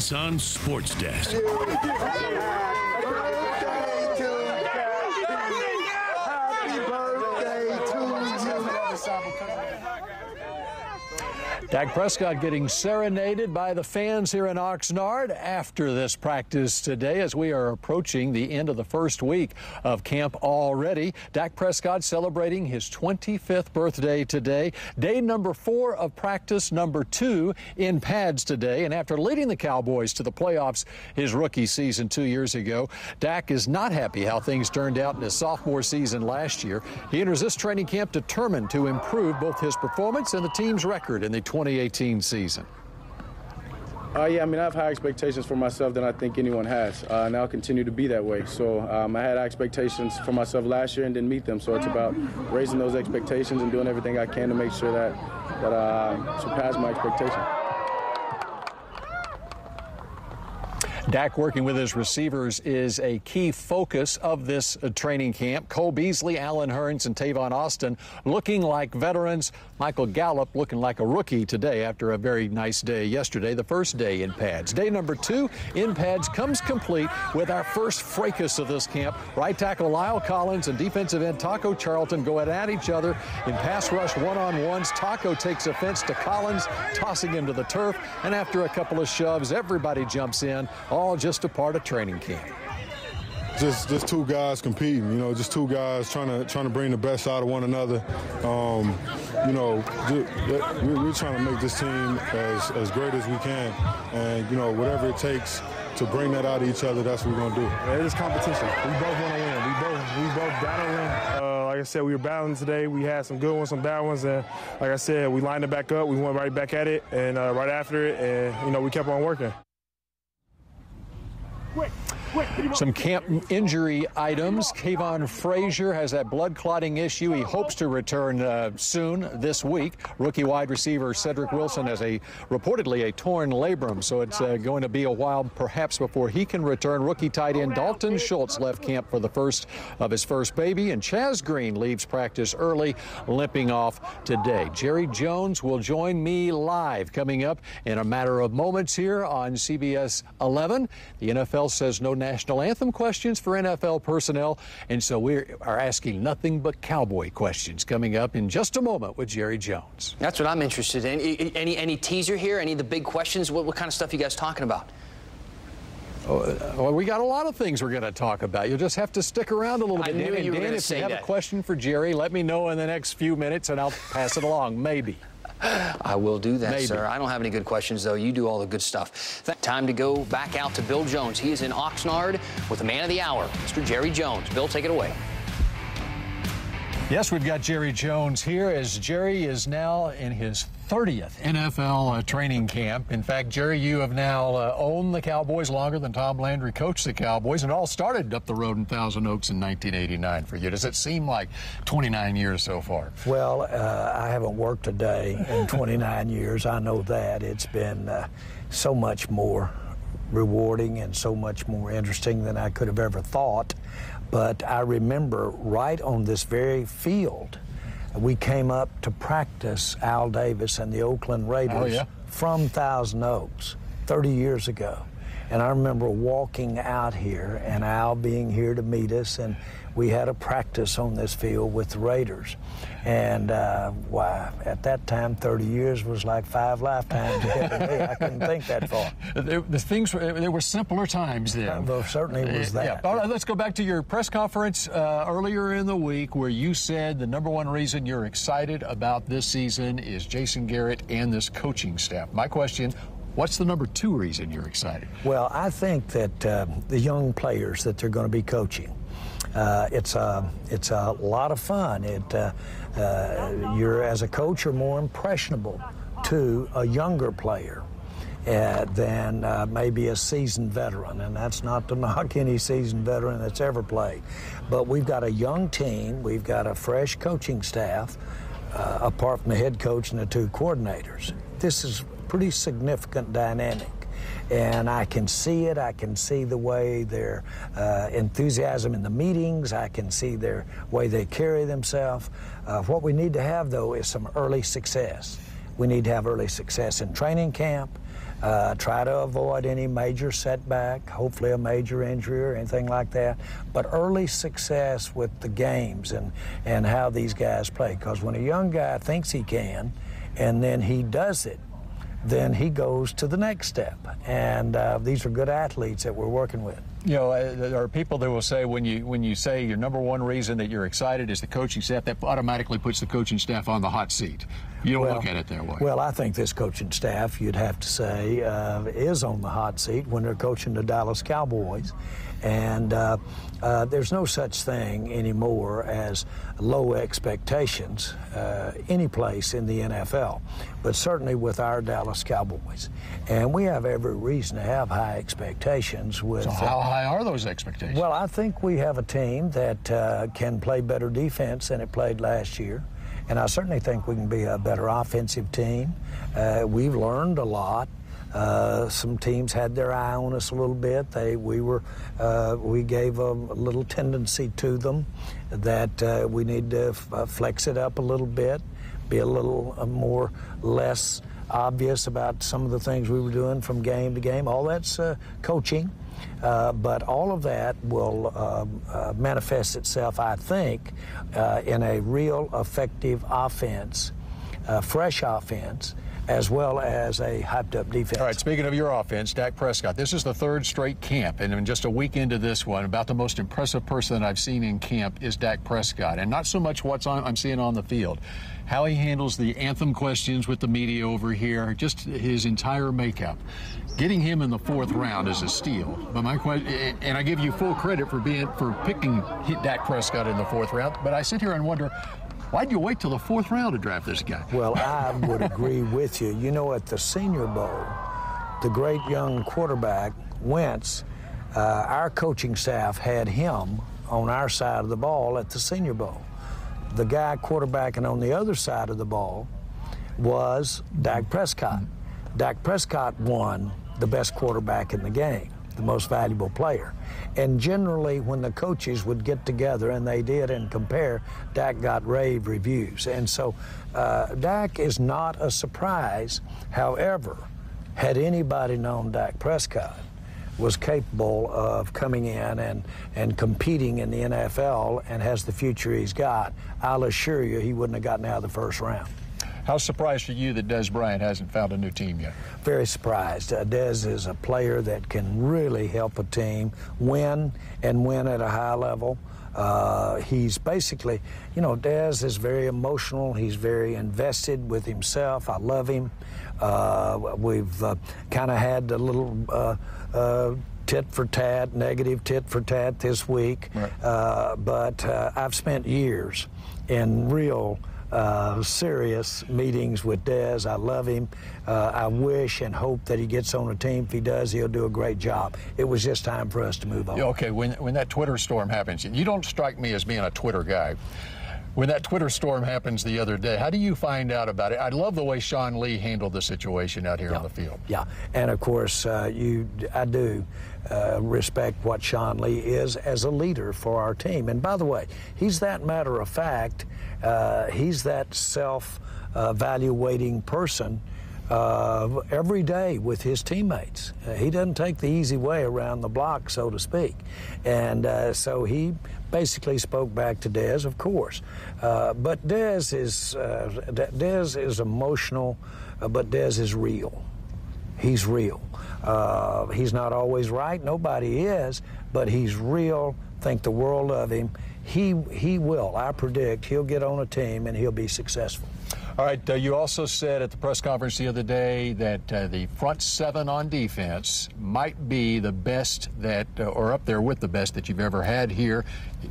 Nissan Sports Desk. Dak Prescott getting serenaded by the fans here in Oxnard after this practice today as we are approaching the end of the first week of camp already. Dak Prescott celebrating his 25th birthday today. Day number 4 of practice number 2 in pads today. And after leading the Cowboys to the playoffs his rookie season 2 years ago, Dak is not happy how things turned out in his sophomore season last year. He enters this training camp determined to improve both his performance and the team's record in the 2018 season. Yeah, I mean, I have high expectations for myself than I think anyone has, and I'll continue to be that way. So I had expectations for myself last year and didn't meet them, so it's about raising those expectations and doing everything I can to make sure that I surpass my expectations. Dak working with his receivers is a key focus of this training camp. Cole Beasley, Allen Hurns, and Tavon Austin looking like veterans. Michael Gallup looking like a rookie today after a very nice day yesterday, the first day in pads. Day number 2 in pads comes complete with our first fracas of this camp. Right tackle Lyle Collins and defensive end Taco Charlton go at each other in pass rush one-on-ones. Taco takes offense to Collins, tossing him to the turf, and after a couple of shoves, everybody jumps in. All just a part of training camp. Just two guys competing, you know, just two guys trying to bring the best out of one another. You know, we're trying to make this team as great as we can, and you know, whatever it takes to bring that out of each other, that's what we're gonna do. It is competition. We both want to win. We both battling. Like I said, we were battling today. We had some good ones, some bad ones, and like I said, we lined it back up. We went right back at it, and right after it, and you know, we kept on working. Some camp injury items. Kayvon Frazier has that blood clotting issue. He hopes to return soon this week. Rookie wide receiver Cedric Wilson has reportedly a torn labrum, so it's going to be a while perhaps before he can return. Rookie tight end Dalton Schultz left camp for the first of his first baby, and Chaz Green leaves practice early, limping off today. Jerry Jones will join me live coming up in a matter of moments here on CBS 11. The NFL says no national anthem questions for NFL personnel, and so we are asking nothing but Cowboy questions coming up in just a moment with Jerry Jones. That's what I'm interested in. Any teaser here? Any of the big questions? What kind of stuff you guys talking about? Well, we got a lot of things we're going to talk about. You'll just have to stick around a little bit. I knew you were going to say that. If you have a question for Jerry, let me know in the next few minutes, and I'll pass it along, maybe. I will do that, Maybe. sir. I don't have any good questions, though. You do all the good stuff. Time to go back out to Bill Jones. He is in Oxnard with the man of the hour, Mr. Jerry Jones. Bill, take it away. Yes, we've got Jerry Jones here as Jerry is now in his 30th NFL training camp. In fact, Jerry, you have now owned the Cowboys longer than Tom Landry coached the Cowboys, and all started up the road in Thousand Oaks in 1989 for you. Does it seem like 29 years so far? Well, I haven't worked a day in 29 years. I know that. It's been so much more rewarding and so much more interesting than I could have ever thought. But I remember right on this very field, we came up to practice Al Davis and the Oakland Raiders from Thousand Oaks 30 years ago. And I remember walking out here and Al being here to meet us, and we had a practice on this field with the Raiders. And at that time, 30 years was like 5 lifetimes ahead of me. I couldn't think that far. There were simpler times then. There certainly was that. Yeah. All right, let's go back to your press conference earlier in the week where you said the number one reason you're excited about this season is Jason Garrett and this coaching staff. My question, what's the number 2 reason you're excited? Well, I think that the young players that they're going to be coaching, it's a lot of fun. You're, as a coach, you're more impressionable to a younger player than maybe a seasoned veteran, and that's not to knock any seasoned veteran that's ever played. But we've got a young team, we've got a fresh coaching staff, apart from the head coach and the 2 coordinators. This is pretty significant dynamic. And I can see it. I can see the way their enthusiasm in the meetings. I can see their way they carry themselves. What we need to have, though, is some early success. We need to have early success in training camp. Try to avoid any major setback, hopefully a major injury or anything like that. But early success with the games and how these guys play. Because when a young guy thinks he can and then he does it, then he goes to the next step. And these are good athletes that we're working with. You know, there are people that will say when you say your number one reason that you're excited is the coaching staff, that automatically puts the coaching staff on the hot seat. You don't look at it that way. Well, I think this coaching staff, you'd have to say, is on the hot seat when they're coaching the Dallas Cowboys. And there's no such thing anymore as low expectations any place in the NFL, but certainly with our Dallas Cowboys. And we have every reason to have high expectations with... So how high are those expectations? Well, I think we have a team that can play better defense than it played last year. And I certainly think we can be a better offensive team. We've learned a lot. Some teams had their eye on us a little bit. We gave a little tendency to them that we need to flex it up a little bit, be a little less obvious about some of the things we were doing from game to game. All that's coaching. But all of that will manifest itself, I think, in a real effective offense, fresh offense, as well as a hyped-up defense. All right, speaking of your offense, Dak Prescott, this is the third straight camp, and in just a week into this one, about the most impressive person that I've seen in camp is Dak Prescott, and not so much what I'm seeing on the field. How he handles the anthem questions with the media over here, just his entire makeup. Getting him in the fourth round is a steal. But my question, and I give you full credit for picking Dak Prescott in the fourth round, but I sit here and wonder, why'd you wait till the fourth round to draft this guy? Well, I would agree with you. You know, at the Senior Bowl, the great young quarterback, Wentz, our coaching staff had him on our side of the ball at the Senior Bowl. The guy quarterbacking on the other side of the ball was Dak Prescott. Dak Prescott won the best quarterback in the game, the most valuable player. And generally, when the coaches would get together, and they did, and compare, Dak got rave reviews. And so Dak is not a surprise. However, had anybody known Dak Prescott was capable of coming in and competing in the NFL and has the future he's got, I'll assure you he wouldn't have gotten out of the first round. How surprised are you that Dez Bryant hasn't found a new team yet? Very surprised. Dez is a player that can really help a team win and win at a high level. He's basically, you know, Dez is very emotional. He's very invested with himself. I love him. We've kind of had a little tit for tat, negative tit for tat this week. Right. But I've spent years in real serious meetings with Dez. I love him. I wish and hope that he gets on a team. If he does, he'll do a great job. It was just time for us to move on. Yeah, okay, when that Twitter storm happens, you don't strike me as being a Twitter guy. When that Twitter storm happens the other day, how do you find out about it? I love the way Sean Lee handled the situation out here on the field. Yeah, and of course, I do respect what Sean Lee is as a leader for our team. And by the way, he's that matter of fact. He's that self-evaluating person every day with his teammates. He doesn't take the easy way around the block, so to speak. And so he basically spoke back to Dez, of course. But Dez is emotional, but Dez is real. He's real. He's not always right. Nobody is, but he's real. Think the world of him. He will. I predict he'll get on a team and he'll be successful. All right, you also said at the press conference the other day that the front seven on defense might be the best that, or up there with the best that you've ever had here,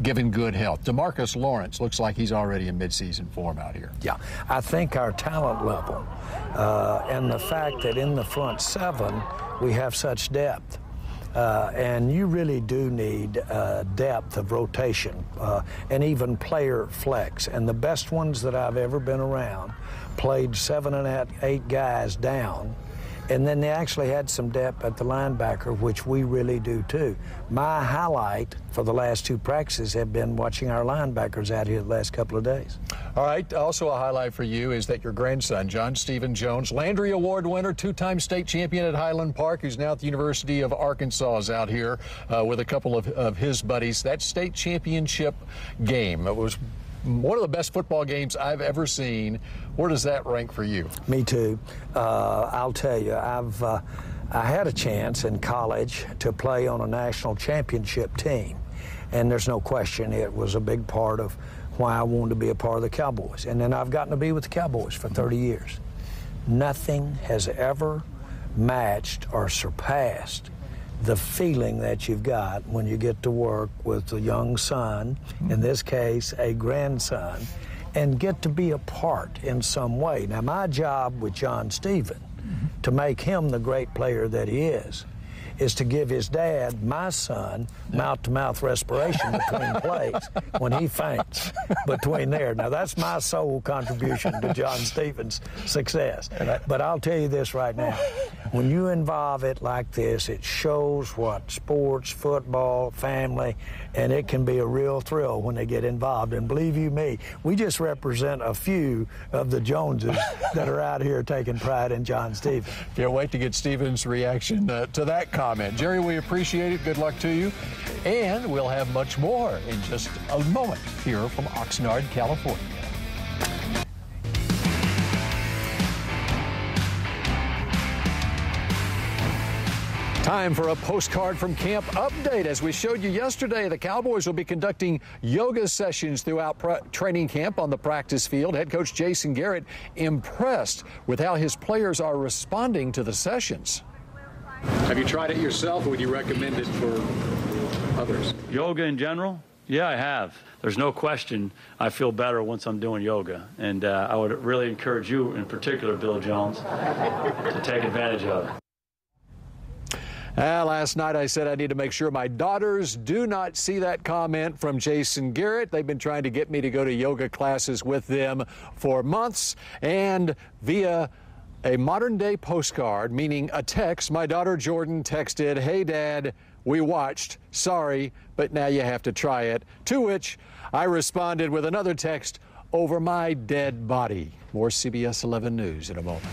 given good health. DeMarcus Lawrence looks like he's already in midseason form out here. Yeah, I think our talent level and the fact that in the front seven we have such depth. And you really do need depth of rotation and even player flex. And the best ones that I've ever been around played 7 and 8 guys down And then they actually had some depth at the linebacker, which we really do too. My highlight for the last 2 practices have been watching our linebackers out here the last couple of days. All right, also a highlight for you is that your grandson, John Stephen Jones, Landry Award winner, 2-time state champion at Highland Park, who's now at the University of Arkansas, is out here with a couple of his buddies. That state championship game, it was one of the best football games I've ever seen. Where does that rank for you? Me too. I'll tell you, I had a chance in college to play on a national championship team, and there's no question it was a big part of why I wanted to be a part of the Cowboys. And then I've gotten to be with the Cowboys for 30 years. Nothing has ever matched or surpassed the feeling that you've got when you get to work with a young son, in this case, a grandson, and get to be a part in some way. Now, my job with John Stephen, to make him the great player that he is to give his dad, my son, mouth-to-mouth respiration between plays when he faints between there. Now, that's my sole contribution to John Stephen's success. But I'll tell you this right now. When you involve it like this, it shows what sports, football, family, and it can be a real thrill when they get involved. And believe you me, we just represent a few of the Joneses that are out here taking pride in John Stephen. Can't wait to get Stephen's reaction to that comment. Jerry, we appreciate it. Good luck to you. And we'll have much more in just a moment here from Oxnard, California. Time for a postcard from camp update. As we showed you yesterday, the Cowboys will be conducting yoga sessions throughout training camp on the practice field. Head coach Jason Garrett impressed with how his players are responding to the sessions. Have you tried it yourself, or would you recommend it for others? Yoga in general? Yeah, I have. There's no question I feel better once I'm doing yoga. And I would really encourage you in particular, Bill Jones, to take advantage of it. Last night I said I need to make sure my daughters do not see that comment from Jason Garrett. They've been trying to get me to go to yoga classes with them for months, and via a modern-day postcard, meaning a text, my daughter Jordan texted, "Hey, Dad, we watched. Sorry, but now you have to try it." To which I responded with another text, "Over my dead body." More CBS 11 News in a moment.